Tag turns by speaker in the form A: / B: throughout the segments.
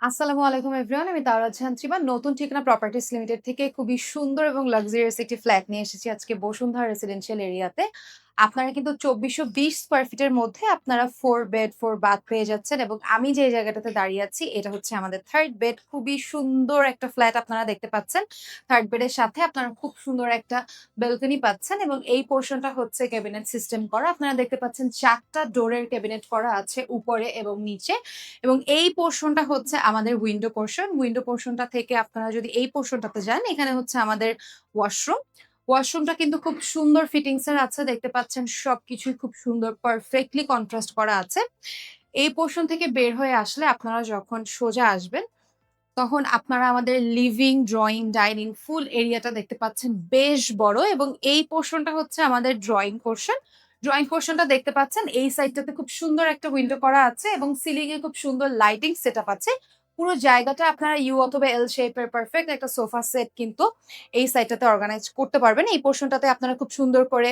A: আসসালামু আলাইকুম এভরিওয়ান। আমি তাওরাত জাহান ত্রিবা নতুন ঠিকানা প্রপার্টিস লিমিটেড থেকে খুবই সুন্দর এবং লাক্সারিয়াস একটি ফ্ল্যাট নিয়ে এসেছি আজকে বসুন্ধরা রেসিডেন্সিয়াল এরিয়াতে। আপনারা কিন্তু ২৪২০ স্কয়ার ফিটের মধ্যে আপনারা 4 বেড 4 বাথ পেয়ে যাচ্ছেন এবং আমি যে জায়গাটাতে দাঁড়িয়ে আছি এটা হচ্ছে আমাদের 3rd বেড। খুবই সুন্দর একটা ফ্ল্যাট আপনারা দেখতে পাচ্ছেন। 3rd বেডের সাথে আপনারা খুব সুন্দর একটা ব্যালকনি পাচ্ছেন এবং এই পোরশনটা হচ্ছে ক্যাবিনেট সিস্টেম করা। আপনারা দেখতে পাচ্ছেন ৪ টা ডোরের ক্যাবিনেট করা আছে উপরে এবং নিচে। এবং এই পোরশনটা হচ্ছে আমাদের উইন্ডো পোরশন। উইন্ডো পোরশনটা থেকে আপনারা যদি এই পোরশনটাতে যান, এখানে হচ্ছে আমাদের ওয়াশরুম। ওয়াশরুমটা কিন্তু খুব সুন্দর ফিটিংস এর আছে। দেখতে পাচ্ছেন সবকিছুই খুব সুন্দর পারফেক্টলি কন্ট্রাস্ট করা আছে। এই পোরশন থেকে বের হয়ে আসলে আপনারা যখন সোজা আসবেন, তখন আপনারা আমাদের লিভিং, ড্রইং, ডাইনিং ফুল এরিয়াটা দেখতে পাচ্ছেন বেশ বড় এবং এই পোরশনটা হচ্ছে আমাদের ড্রইং পোরশন। ড্রইং পোরশনটা দেখতে পাচ্ছেন এই সাইডটাতে খুব সুন্দর একটা উইন্ডো করা আছে এবং সিলিং এ খুব সুন্দর লাইটিং সেটআপ আছে। পুরো জায়গাটা আপনারা ইউ অথবা এল শেপের পারফেক্ট একটা সোফা সেট কিন্তু এই সাইডটাতে অর্গানাইজ করতে পারবেন। এই পোরশনটাতে আপনারা খুব সুন্দর করে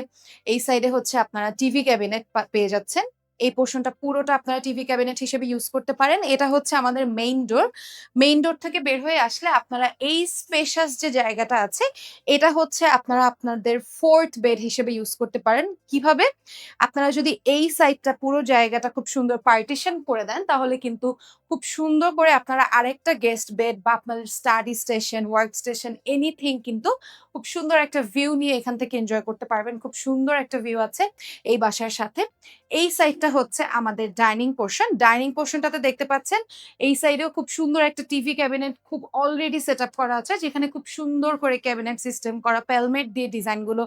A: এই সাইডে হচ্ছে আপনারা টিভি ক্যাবিনেট পেয়ে যাচ্ছেন। এই পোরশনটা পুরোটা আপনারা টিভি ক্যাবিনেট হিসেবে ইউজ করতে পারেন। এটা হচ্ছে আমাদের মেইন ডোর। মেইন ডোর থেকে বের হয়ে আসলে আপনারা এই স্পেশাস যে জায়গাটা আছে, এটা হচ্ছে আপনারা আপনাদের 4th বেড হিসেবে ইউজ করতে পারেন। কিভাবে? আপনারা যদি এই সাইডটা পুরো জায়গাটা খুব সুন্দর পার্টিশন করে দেন, তাহলে কিন্তু খুব সুন্দর করে আপনারা আরেকটা গেস্ট বেড বা আপনাদের study station, work station anything কিন্তু খুব সুন্দর একটা ভিউ নিয়ে এখান থেকে এনজয় করতে পারবেন। খুব সুন্দর একটা ভিউ আছে এই বাসার সাথে। এই সাইডটা হচ্ছে আমাদের ডাইনিং পোরশন। ডাইনিং পোরশনটাতে দেখতে পাচ্ছেন এই সাইডেও খুব সুন্দর একটা টিভি ক্যাবিনেট খুব অলরেডি সেটআপ করা আছে। যেখানে খুব সুন্দর করে ক্যাবিনেট সিস্টেম করা পেলমেট দিয়ে ডিজাইনগুলো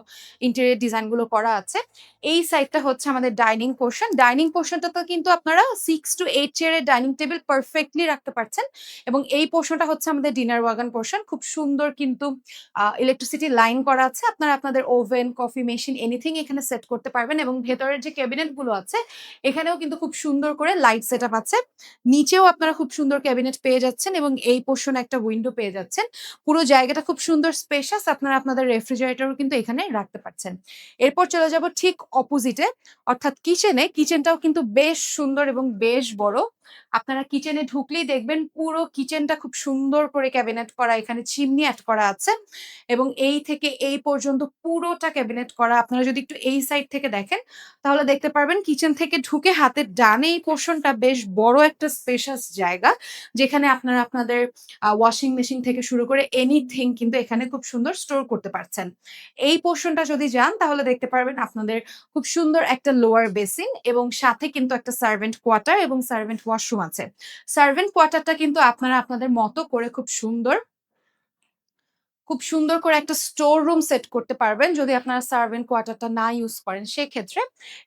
A: ইন্টেরিয়র ডিজাইনগুলো করা আছে। এই সাইডটা হচ্ছে আমাদের ডাইনিং পোরশন। ডাইনিং পোরশনটাতে কিন্তু আপনারা 6 to 8 চেয়ারের ডাইনিং টেবিল পারফেক্টলি রাখতে পারছেন এবং এই পোরশনটা হচ্ছে আমাদের ডিনার ওয়াগন পোরশন। খুব সুন্দর কিন্তু ইলেকট্রিসিটি লাইন করা আছে। আপনারা আপনাদের ওভেন, কফি মেশিন এনিথিং এখানে সেট করতে পারবেন এবং ভেতরের যে ক্যাবিনেট গুলো আছে, এখানেও কিন্তু খুব সুন্দর করে লাইট সেটআপ আছে। নিচেও আপনারা খুব সুন্দর ক্যাবিনেট পেয়ে যাচ্ছেন এবং এই পোরশনে একটা উইন্ডো পেয়ে যাচ্ছেন। পুরো জায়গাটা খুব সুন্দর স্পেশাস। আপনারা আপনাদের রেফ্রিজারেটরও কিন্তু এখানে রাখতে পারছেন। এরপর চলে যাব ঠিক অপোজিটে অর্থাৎ কিচেনে। কিচেনটাও কিন্তু বেশ সুন্দর এবং বেশ বড়। আপনারা কিচেনে ঢুকলেই দেখবেন পুরো কিচেনটা খুব সুন্দর করে ক্যাবিনেট করা। এখানে চিমনি এড করা আছে এবং এই থেকে এই পর্যন্ত পুরোটা ক্যাবিনেট করা। আপনারা যদি একটু এই সাইড থেকে দেখেন, তাহলে দেখতে পারবেন কিচেন থেকে ঢুকে হাতের ডানে এই পোরশনটা বেশ বড় একটা স্পেশাস জায়গা। যেখানে আপনারা আপনাদের ওয়াশিং মেশিন থেকে শুরু করে এনিথিং কিন্তু এখানে খুব সুন্দর স্টোর করতে পারছেন। এই পোরশনটা যদি যান তাহলে দেখতে পারবেন আপনাদের খুব সুন্দর একটা লোয়ার বেসিন এবং সাথে কিন্তু একটা সার্ভেন্ট কোয়ার্টার এবং সার্ভেন্ট ওয়াশরুম আছে। সার্ভেন্ট কোয়ার্টারটা কিন্তু আপনারা আপনাদের মতো করে খুব সুন্দর করে একটা স্টোর রুম সেট করতে পারবেন যদি আপনারা সার্ভেন্ট কোয়ার্টারটা না ইউজ করেন সেক্ষেত্রে।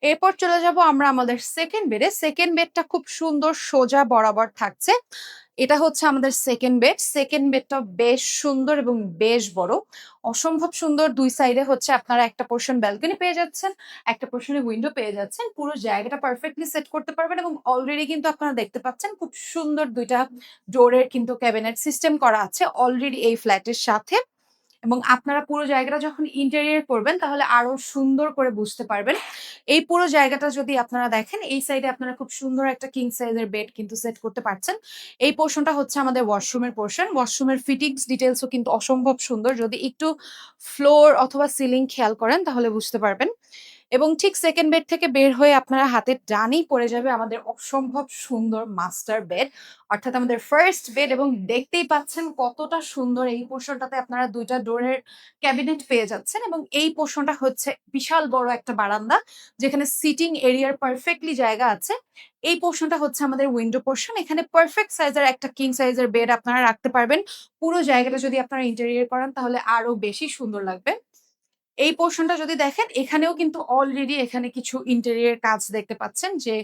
A: এরপর চলে যাব আমরা আমাদের সেকেন্ড বেডে। সেকেন্ড বেডটা খুব সুন্দর সোজা বরাবর থাকছে। এটা হচ্ছে আমাদের সেকেন্ড বেড। সেকেন্ড বেডটা বেশ সুন্দর এবং বেশ বড়। অসম্ভব সুন্দর। ২ সাইডে হচ্ছে আপনারা একটা পোরশন ব্যালকনি পেয়ে যাচ্ছেন, একটা পোরশনে উইন্ডো পেয়ে যাচ্ছেন। পুরো জায়গাটা পারফেক্টলি সেট করতে পারবেন এবং অলরেডি কিন্তু আপনারা দেখতে পাচ্ছেন খুব সুন্দর ২ টা ডোরের কিন্তু ক্যাবিনেট সিস্টেম করা আছে অলরেডি এই ফ্ল্যাটের সাথে। এবং আপনারা পুরো জায়গাটা যখন ইন্টেরিয়র করবেন তাহলে আরো সুন্দর করে বুঝতে পারবেন। এই পুরো জায়গাটা যদি আপনারা দেখেন, এই সাইডে আপনারা খুব সুন্দর একটা কিং সাইজের বেড কিন্তু সেট করতে পারছেন। এই পোরশনটা হচ্ছে আমাদের ওয়াশরুমের পোরশন। ওয়াশরুমের ফিটিংস ডিটেইলসও কিন্তু অসম্ভব সুন্দর। যদি একটু ফ্লোর অথবা সিলিং খেয়াল করেন তাহলে বুঝতে পারবেন। এবং ঠিক সেকেন্ড বেড থেকে বের হয়ে আপনারা হাতের ডানেই পড়ে যাবে আমাদের অসম্ভব সুন্দর মাস্টার বেড। অর্থাৎ আমাদের ফার্স্ট বেড এবং দেখতেই পাচ্ছেন কতটা সুন্দর। এই পোরশনটাতে আপনারা ২ টা ডোরের ক্যাবিনেট পেয়ে যাচ্ছেন এবং এই পোরশনটা হচ্ছে বিশাল বড় একটা বারান্দা যেখানে সিটিং এরিয়ার পারফেক্টলি জায়গা আছে। এই পোরশনটা হচ্ছে আমাদের উইন্ডো পোরশন। এখানে পারফেক্ট সাইজের একটা কিং সাইজের বেড আপনারা রাখতে পারবেন। পুরো জায়গাটা যদি আপনারা ইন্টেরিয়র করেন তাহলে আরো বেশি সুন্দর লাগবে। এই পোরশনটা যদি দেখেন এখানেও কিন্তু অলরেডি এখানে কিছু ইন্টেরিয়র কাজ দেখতে পাচ্ছেন যে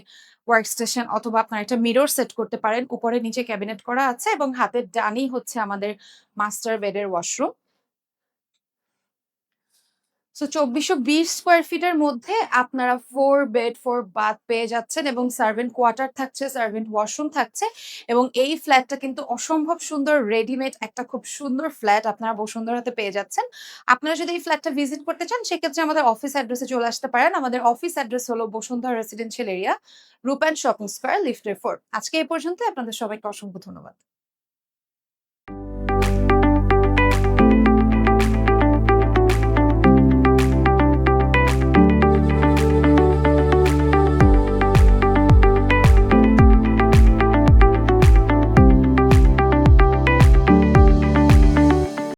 A: ওয়ার্ক স্টেশন অথবা আপনারা একটা মিরর সেট করতে পারেন। উপরে নিচে ক্যাবিনেট করা আছে এবং হাতের ডানেই হচ্ছে আমাদের মাস্টার বেডের ওয়াশরুম। সো ২৪২০ স্কয়ার ফিটের মধ্যে আপনারা 4 বেড 4 বাথ পেয়ে যাচ্ছেন এবং সার্ভেন্ট কোয়ার্টার থাকছে, সার্ভেন্ট ওয়াশরুম থাকছে এবং এই ফ্ল্যাটটা কিন্তু অসম্ভব সুন্দর রেডিমেড একটা খুব সুন্দর ফ্ল্যাট আপনারা বসুন্ধরাতে পেয়ে যাচ্ছেন। আপনারা যদি এই ফ্ল্যাটটা ভিজিট করতে চান সেক্ষেত্রে আমাদের অফিস অ্যাড্রেসে চলে আসতে পারেন। আমাদের অফিস অ্যাড্রেস হলো বসুন্ধরা রেসিডেন্সিয়াল এরিয়া, রূপায়ণ শপিং স্কয়ার, লিফটের 4। আজকে এই পর্যন্তই। আপনাদের সবাইকে অসংখ্য ধন্যবাদ।